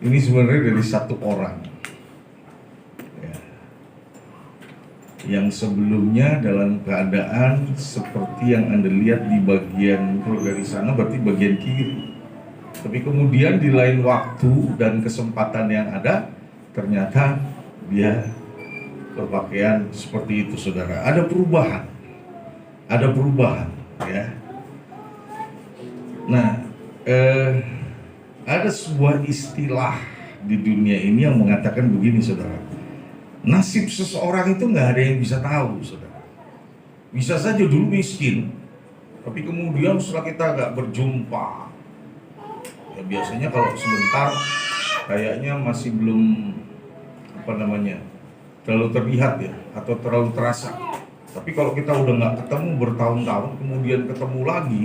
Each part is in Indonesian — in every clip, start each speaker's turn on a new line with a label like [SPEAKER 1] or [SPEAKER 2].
[SPEAKER 1] Ini sebenarnya dari satu orang ya, yang sebelumnya dalam keadaan seperti yang Anda lihat di bagian, kalau dari sana berarti bagian kiri. Tapi kemudian di lain waktu dan kesempatan yang ada, ternyata dia berpakaian seperti itu, saudara. Ada perubahan ya. Nah, ada sebuah istilah di dunia ini yang mengatakan begini, saudara. Nasib seseorang itu nggak ada yang bisa tahu, saudara. Bisa saja dulu miskin, tapi kemudian setelah kita nggak berjumpa, ya biasanya kalau sebentar kayaknya masih belum terlalu terlihat ya, atau terlalu terasa. Tapi kalau kita udah nggak ketemu bertahun-tahun, kemudian ketemu lagi,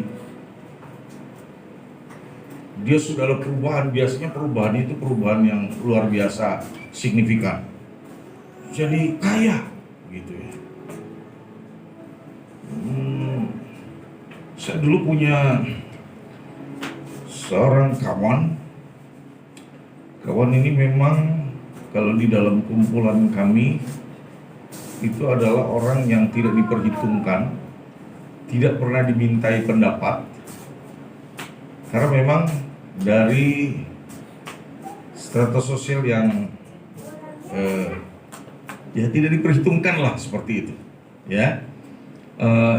[SPEAKER 1] dia sudah ada perubahan. Biasanya perubahan itu perubahan yang luar biasa signifikan. Jadi kaya gitu ya. Saya dulu punya seorang kawan ini memang kalau di dalam kumpulan kami itu adalah orang yang tidak diperhitungkan, tidak pernah dimintai pendapat, karena memang dari strata sosial yang ya tidak diperhitungkan lah, seperti itu ya.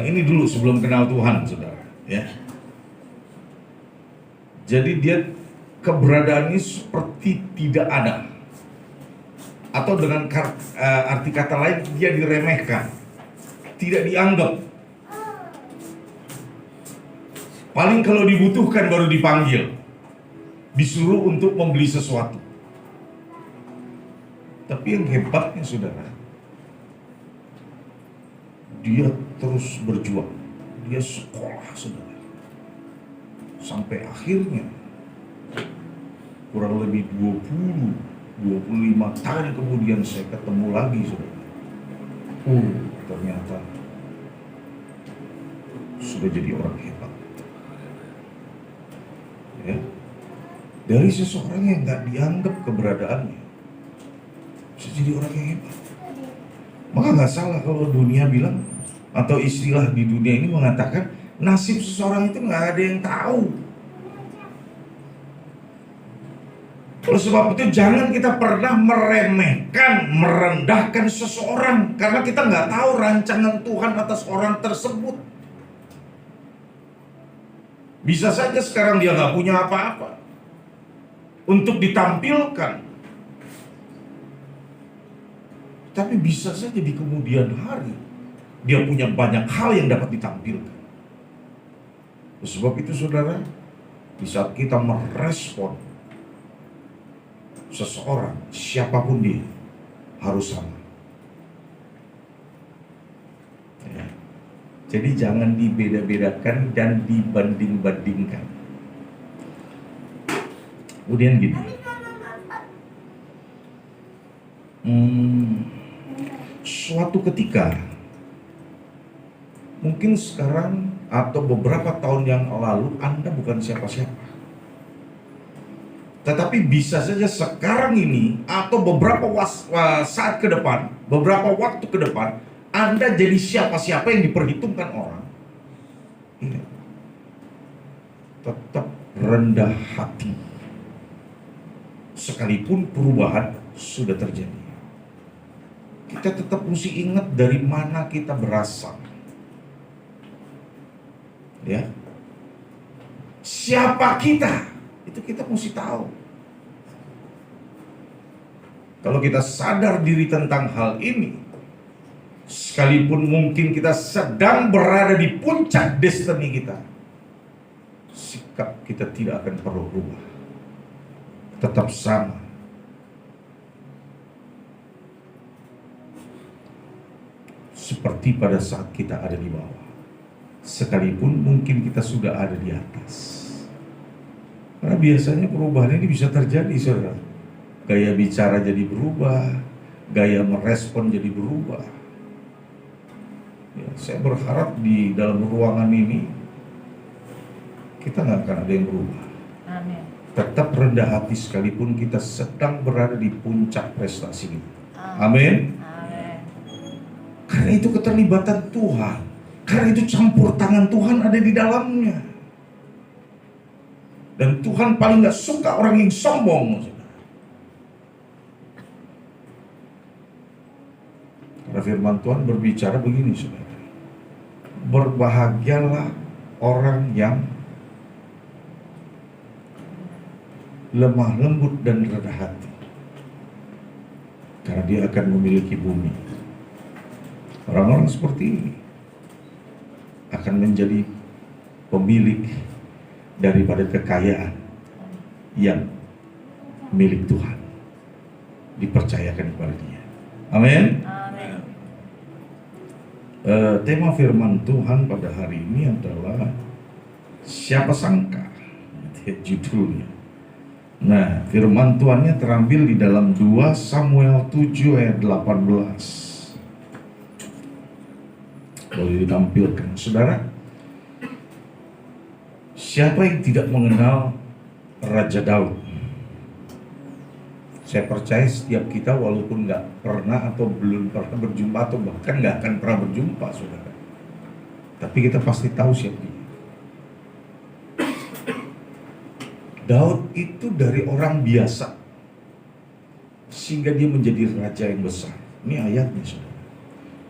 [SPEAKER 1] Ini dulu sebelum kenal Tuhan, saudara ya. Jadi dia keberadaannya seperti tidak ada, atau dengan arti kata lain dia diremehkan, tidak dianggap. Paling kalau dibutuhkan baru dipanggil, disuruh untuk membeli sesuatu. Tapi yang hebatnya, saudara, dia terus berjuang. Dia sekolah, saudara, sampai akhirnya kurang lebih 20-25 tahun kemudian saya ketemu lagi, saudara. Ternyata sudah jadi orang hebat ya. Dari seseorang yang nggak dianggap keberadaannya bisa jadi orang yang hebat. Maka nggak salah kalau dunia bilang, atau istilah di dunia ini mengatakan, nasib seseorang itu nggak ada yang tahu. Oleh sebab itu jangan kita pernah meremehkan, merendahkan seseorang, karena kita nggak tahu rancangan Tuhan atas orang tersebut. Bisa saja sekarang dia nggak punya apa-apa untuk ditampilkan, tapi bisa saja di kemudian hari dia punya banyak hal yang dapat ditampilkan. Oleh sebab itu, saudara, di saat kita merespon seseorang, siapapun dia, harus sama ya. Jadi jangan dibeda-bedakan dan dibanding-bandingkan. Kemudian gini, suatu ketika, mungkin sekarang atau beberapa tahun yang lalu Anda bukan siapa-siapa, tetapi bisa saja sekarang ini atau beberapa saat ke depan, beberapa waktu ke depan, Anda jadi siapa-siapa yang diperhitungkan orang. Ingat, tetap rendah hati, sekalipun perubahan sudah terjadi. Kita tetap mesti ingat dari mana kita berasal ya. Siapa kita, itu kita mesti tahu. Kalau kita sadar diri tentang hal ini, sekalipun mungkin kita sedang berada di puncak destiny kita, sikap kita tidak akan perlu berubah, tetap sama. Seperti pada saat kita ada di bawah, sekalipun mungkin kita sudah ada di atas. Karena biasanya perubahan ini bisa terjadi, saudara. Gaya bicara jadi berubah, gaya merespon jadi berubah ya. Saya berharap di dalam ruangan ini kita nggak akan ada yang berubah.
[SPEAKER 2] Amin.
[SPEAKER 1] tetap rendah hati sekalipun kita sedang berada di puncak prestasi kita. Amin. Karena itu keterlibatan Tuhan, karena itu campur tangan Tuhan ada di dalamnya. Dan Tuhan paling gak suka orang yang sombong. Karena firman Tuhan berbicara begini, saudara. Berbahagialah orang yang lemah lembut dan rendah hati, karena dia akan memiliki bumi. Orang-orang seperti ini akan menjadi pemilik daripada kekayaan yang milik Tuhan, dipercayakan kepada dia. Amin. Tema firman Tuhan pada hari ini adalah siapa sangka, judulnya. Nah, firman Tuhannya terambil di dalam 2 Samuel 7 ayat 18. Boleh ditampilkan, saudara. Siapa yang tidak mengenal Raja Daud? Saya percaya setiap kita walaupun nggak pernah atau belum pernah berjumpa atau bahkan nggak akan pernah berjumpa, saudara, tapi kita pasti tahu siapa dia. Daud itu dari orang biasa sehingga dia menjadi raja yang besar. Ini ayatnya, saudara.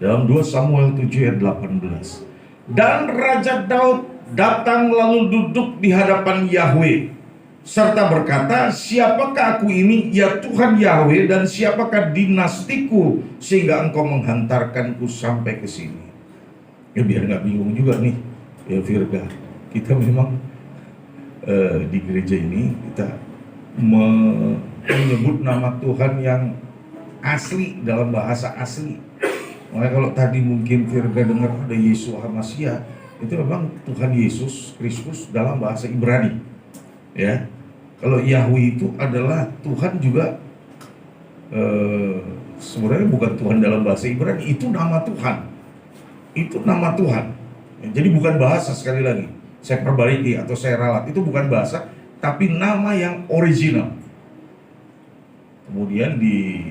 [SPEAKER 1] Dalam 2 Samuel 7 ayat 18. Dan Raja Daud datang lalu duduk di hadapan Yahweh serta berkata, siapakah aku ini, ya Tuhan Yahweh, dan siapakah dinastiku sehingga engkau menghantarkanku sampai ke sini. Ya biar nggak bingung juga nih, ya Virga, kita memang di gereja ini kita menyebut nama Tuhan yang asli dalam bahasa asli. Makanya kalau tadi mungkin Virga dengar ada Yesus Hamasia, itu memang Tuhan Yesus Kristus dalam bahasa Ibrani. Ya, kalau Yahweh itu adalah Tuhan juga, sebenarnya bukan Tuhan dalam bahasa Ibrani, itu nama Tuhan. Itu nama Tuhan. Jadi bukan bahasa, sekali lagi saya perbaiki atau saya ralat, itu bukan bahasa, tapi nama yang original. Kemudian di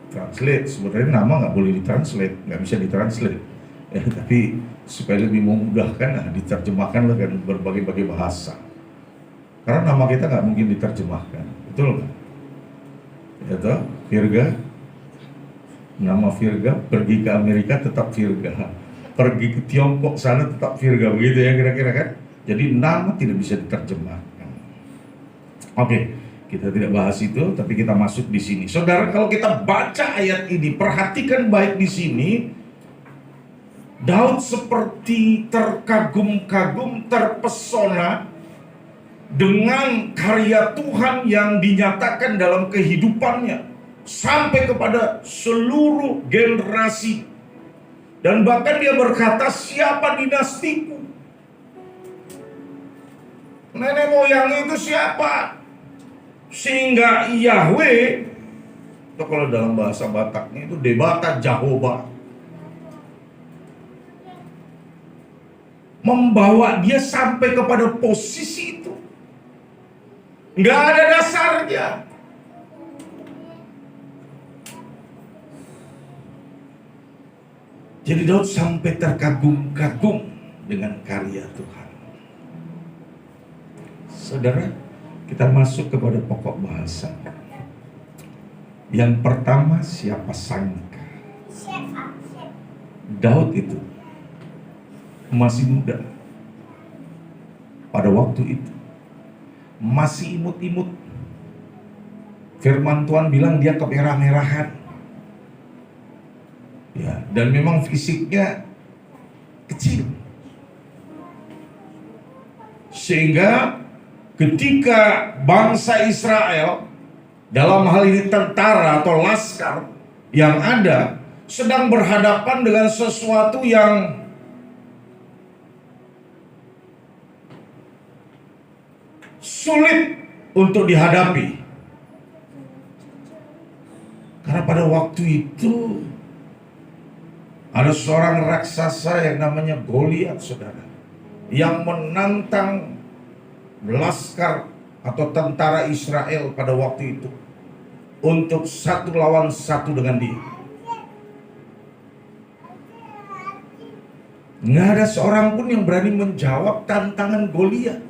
[SPEAKER 1] translate, sebenarnya nama nggak boleh ditranslate, nggak bisa ditranslate, ya, tapi supaya lebih memudahkan, nah, diterjemahkan dengan berbagai-bagai bahasa. Karena nama kita nggak mungkin diterjemahkan, betul nggak? Ya toh, Virga, nama Virga pergi ke Amerika tetap Virga, pergi ke Tiongkok sana tetap Virga, begitu ya kira-kira kan? Jadi nama tidak bisa diterjemahkan. Oke, kita tidak bahas itu, tapi kita masuk di sini. Saudara, kalau kita baca ayat ini, perhatikan baik di sini. Daud seperti terkagum-kagum, terpesona dengan karya Tuhan yang dinyatakan dalam kehidupannya sampai kepada seluruh generasi. Dan bahkan dia berkata, siapa dinastiku? Nenek moyang itu siapa? Sehingga Yahweh, itu kalau dalam bahasa Bataknya itu Debata Jehovah, membawa dia sampai kepada posisi itu. Nggak ada dasarnya. Jadi Daud sampai terkagum-kagum dengan karya Tuhan. Saudara, kita masuk kepada pokok bahasa. Yang pertama, siapa sangka? Daud itu masih muda pada waktu itu, masih imut-imut. Firman Tuhan bilang dia kemerah-merahan. Ya, dan memang fisiknya kecil. Sehingga ketika bangsa Israel, dalam hal ini tentara atau laskar yang ada, sedang berhadapan dengan sesuatu yang sulit untuk dihadapi. Karena pada waktu itu ada seorang raksasa yang namanya Goliat, saudara, yang menantang laskar atau tentara Israel pada waktu itu untuk 1 lawan 1 dengan dia. Nggak ada seorang pun yang berani menjawab tantangan Goliat,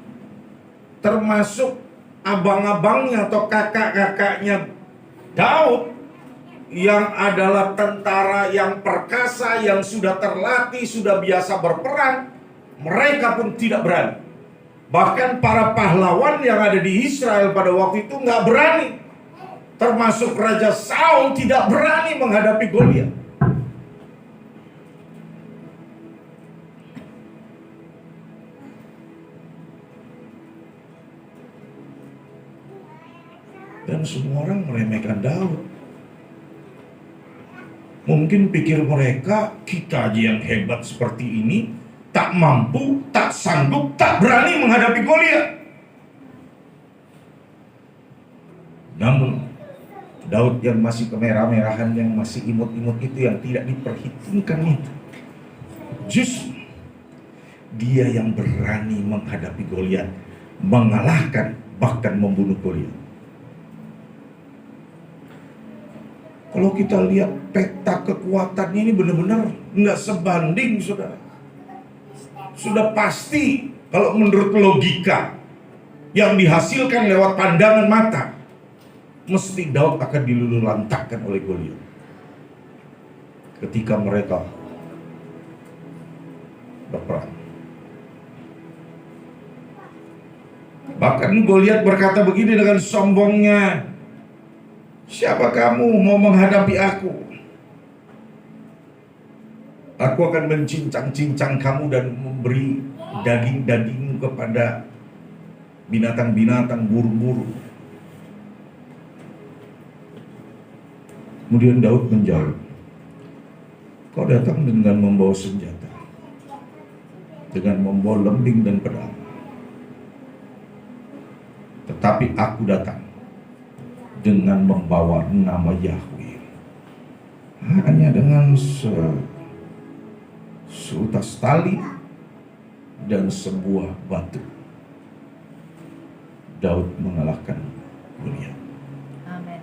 [SPEAKER 1] termasuk abang-abangnya atau kakak-kakaknya Daud yang adalah tentara yang perkasa, yang sudah terlatih, sudah biasa berperang. Mereka pun tidak berani. Bahkan para pahlawan yang ada di Israel pada waktu itu nggak berani. Termasuk Raja Saul tidak berani menghadapi Goliat. Dan semua orang meremehkan Daud. Mungkin pikir mereka, kita aja yang hebat seperti ini, tak mampu, tak sanggup, tak berani menghadapi Goliat. Namun Daud yang masih kemerah-merahan, yang masih imut-imut itu, yang tidak diperhitungkan itu, justru dia yang berani menghadapi Goliat, mengalahkan, bahkan membunuh Goliat. Kalau kita lihat peta kekuatannya ini benar-benar nggak sebanding, saudara. Sudah pasti kalau menurut logika yang dihasilkan lewat pandangan mata, mesti Daud akan dilululantakkan oleh Goliat ketika mereka berperang. Bahkan Goliat berkata begini dengan sombongnya, "Siapa kamu mau menghadapi aku? Aku akan mencincang-cincang kamu dan memberi daging-dagingmu kepada binatang-binatang, burung-burung." Kemudian Daud menjawab, "Kau datang dengan membawa senjata, dengan membawa lembing dan pedang. Tetapi aku datang dengan membawa nama Yahweh, hanya dengan seutas tali dan sebuah batu." Daud mengalahkan Goliat.
[SPEAKER 2] Amin.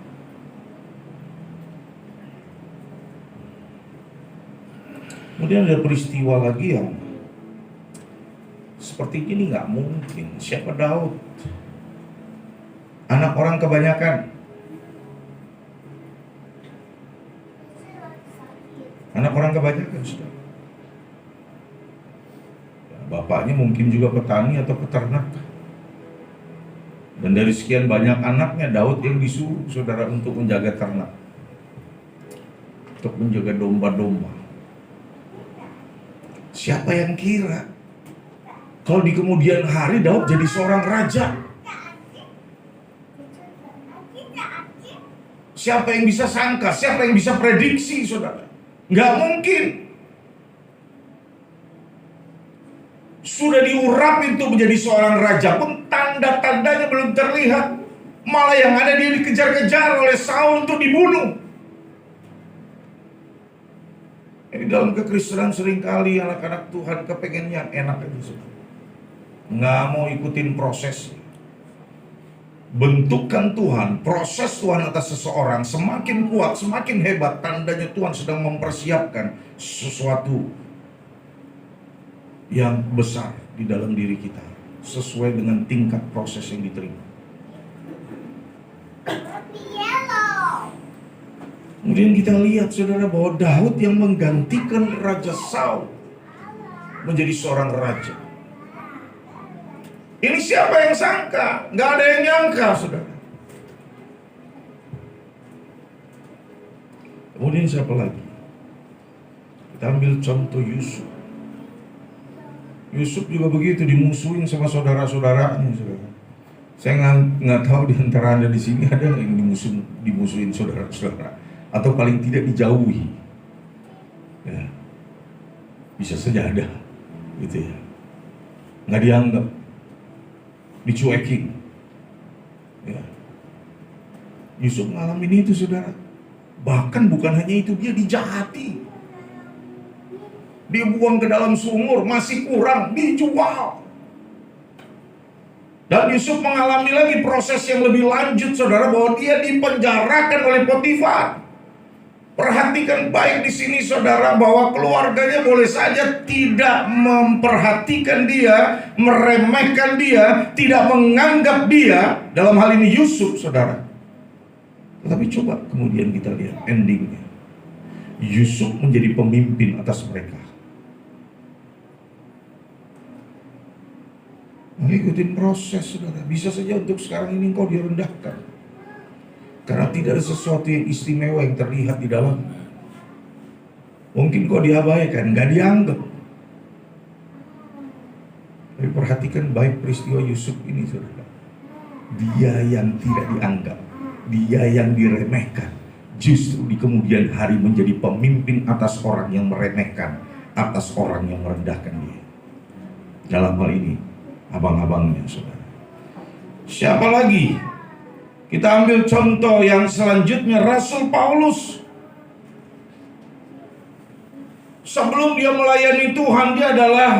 [SPEAKER 1] Kemudian ada peristiwa lagi yang seperti ini nggak mungkin. Siapa Daud? Anak orang kebanyakan. Anak orang kebanyakan, sudah. Bapaknya mungkin juga petani atau peternak. Dan dari sekian banyak anaknya, Daud yang disuruh, saudara, untuk menjaga ternak, untuk menjaga domba-domba. Siapa yang kira kalau di kemudian hari Daud jadi seorang raja? Siapa yang bisa sangka? Siapa yang bisa prediksi, saudara? Nggak mungkin. Sudah diurap itu menjadi seorang raja pun tanda-tandanya belum terlihat. Malah yang ada dia dikejar-kejar oleh Saul untuk dibunuh. Ini dalam kekristenan seringkali anak-anak Tuhan kepengen yang enak aja, saudara. Nggak mau ikutin proses. Bentukan Tuhan, proses Tuhan atas seseorang semakin kuat, semakin hebat, tandanya Tuhan sedang mempersiapkan sesuatu yang besar di dalam diri kita, sesuai dengan tingkat proses yang diterima. Kemudian kita lihat, saudara, bahwa Daud yang menggantikan Raja Saul menjadi seorang raja. Ini siapa yang sangka? Nggak ada yang nyangka, saudara. Kemudian siapa lagi? Kita ambil contoh Yusuf. Yusuf juga begitu, dimusuhin sama saudara-saudaranya, saudara. Saya nggak tahu di antara Anda di sini ada yang dimusuhin saudara-saudara, atau paling tidak dijauhi. Ya. Bisa saja ada, gitu ya. Nggak dianggap, dicuekin. Ya. Yusuf ngalamin itu, saudara. Bahkan bukan hanya itu, dia dijahati. Dia buang ke dalam sumur, masih kurang, dijual. Dan Yusuf mengalami lagi proses yang lebih lanjut, saudara, bahwa dia dipenjarakan oleh Potifar. Perhatikan baik di sini, saudara, bahwa keluarganya boleh saja tidak memperhatikan dia, meremehkan dia, tidak menganggap dia, dalam hal ini Yusuf, saudara. Tetapi coba kemudian kita lihat endingnya. Yusuf menjadi pemimpin atas mereka. Mengikuti proses, saudara. Bisa saja untuk sekarang ini engkau direndahkan, karena tidak ada sesuatu yang istimewa yang terlihat di dalamnya. Mungkin kau diabaikan, gak dianggap. Tapi perhatikan baik peristiwa Yusuf ini, saudara. Dia yang tidak dianggap, dia yang diremehkan, justru di kemudian hari menjadi pemimpin atas orang yang meremehkan, atas orang yang merendahkan dia. Dalam hal ini, abang-abangnya, saudara. Siapa lagi? Kita ambil contoh yang selanjutnya, Rasul Paulus. Sebelum dia melayani Tuhan, dia adalah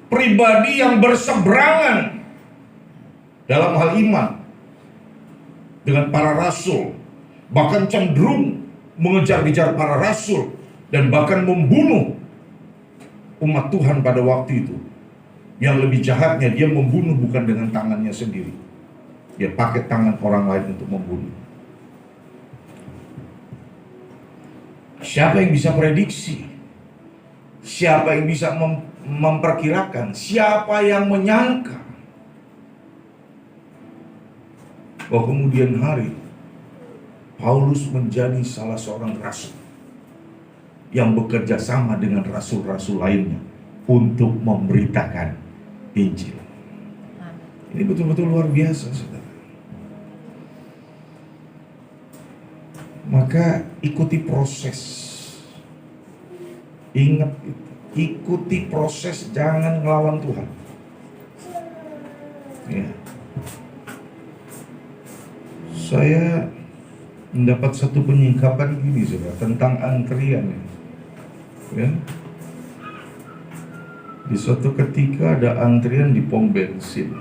[SPEAKER 1] pribadi yang berseberangan dalam hal iman dengan para rasul, bahkan cenderung mengejar-ngejar para rasul, dan bahkan membunuh umat Tuhan pada waktu itu. Yang lebih jahatnya, dia membunuh bukan dengan tangannya sendiri, dia pakai tangan orang lain untuk membunuh. Siapa yang bisa prediksi? Siapa yang bisa memperkirakan? Siapa yang menyangka bahwa kemudian hari Paulus menjadi salah seorang rasul yang bekerja sama dengan rasul-rasul lainnya untuk memberitakan Injil. Ini betul-betul luar biasa, saudara. Maka ikuti proses. Ingat itu. Ikuti proses, jangan ngelawan Tuhan. Ya. Saya mendapat satu penyingkapan gini, saudara, tentang antrian. Ya. Di suatu ketika ada antrian di pom bensin,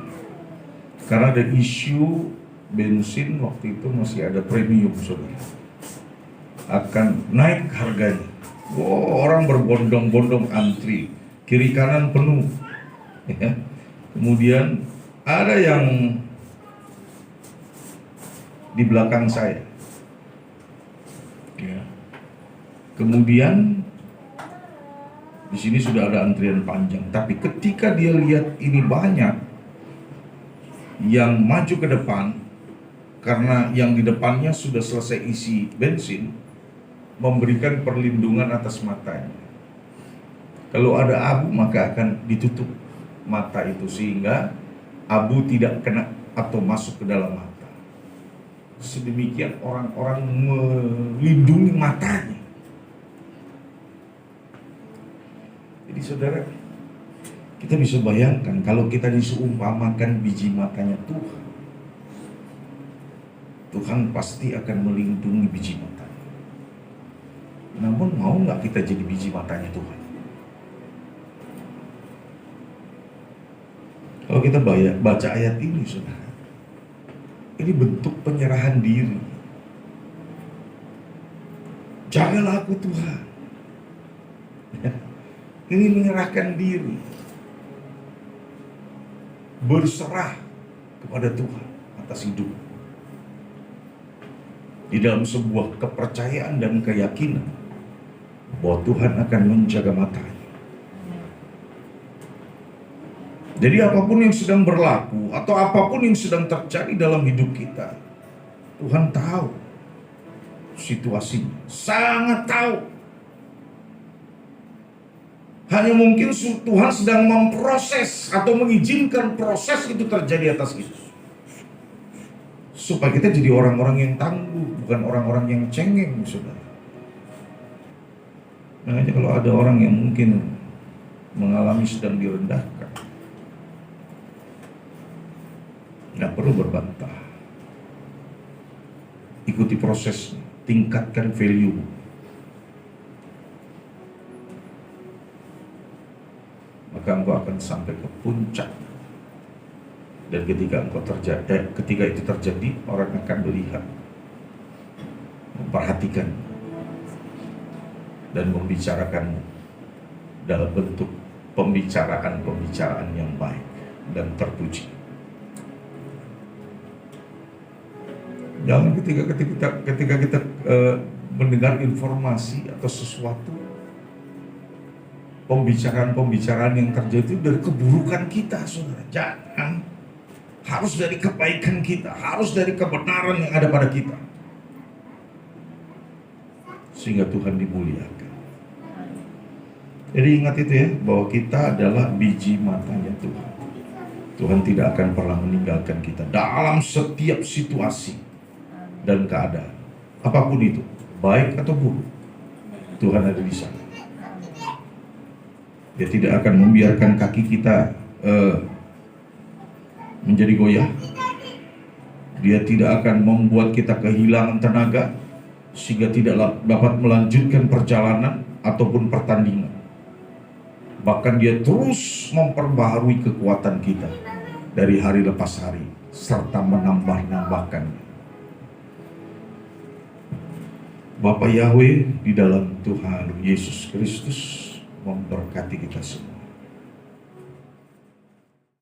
[SPEAKER 1] karena ada isu bensin waktu itu masih ada premium, saudara, akan naik harganya. Orang berbondong-bondong antri, kiri kanan penuh, ya. Kemudian ada yang di belakang saya, ya. Kemudian di sini sudah ada antrian panjang, tapi ketika dia lihat ini banyak yang maju ke depan, karena yang di depannya sudah selesai isi bensin, memberikan perlindungan atas matanya. Kalau ada abu, maka akan ditutup mata itu sehingga abu tidak kena atau masuk ke dalam mata. Sedemikian orang-orang melindungi matanya. Jadi saudara, kita bisa bayangkan kalau kita diseumpamakan biji matanya Tuhan, Tuhan pasti akan melindungi biji mata. Namun mau nggak kita jadi biji matanya Tuhan? Kalau kita baca ayat ini, saudara, ini bentuk penyerahan diri. Jagalah aku Tuhan. Ini menyerahkan diri, berserah kepada Tuhan atas hidup, di dalam sebuah kepercayaan dan keyakinan bahwa Tuhan akan menjaga matanya. Jadi apapun yang sedang berlaku atau apapun yang sedang terjadi dalam hidup kita, Tuhan tahu situasinya, sangat tahu. Hanya mungkin Tuhan sedang memproses atau mengizinkan proses itu terjadi atas kita, supaya kita jadi orang-orang yang tangguh, bukan orang-orang yang cengeng, saudara. Makanya kalau ada orang yang mungkin mengalami sedang direndahkan, nggak perlu berbantah. Ikuti prosesnya, tingkatkan value. Maka engkau akan sampai ke puncak Dan ketika itu terjadi, orang akan melihat, memperhatikan, dan membicarakanmu dalam bentuk pembicaraan yang baik dan terpuji. Jangan ketika kita mendengar informasi atau sesuatu, pembicaraan yang terjadi itu dari keburukan kita, saudara. Jangan. Harus dari kebaikan kita, harus dari kebenaran yang ada pada kita, sehingga Tuhan dimuliakan. Jadi ingat itu ya, bahwa kita adalah biji matanya Tuhan. Tuhan tidak akan pernah meninggalkan kita dalam setiap situasi dan keadaan, apapun itu, baik atau buruk. Tuhan ada di sana. Dia tidak akan membiarkan kaki kita menjadi goyah. Dia tidak akan membuat kita kehilangan tenaga sehingga tidak dapat melanjutkan perjalanan ataupun pertandingan. Bahkan dia terus memperbaharui kekuatan kita dari hari lepas hari, serta menambah-nambahkannya. Bapa Yahweh di dalam Tuhan Yesus Kristus memberkati kita semua.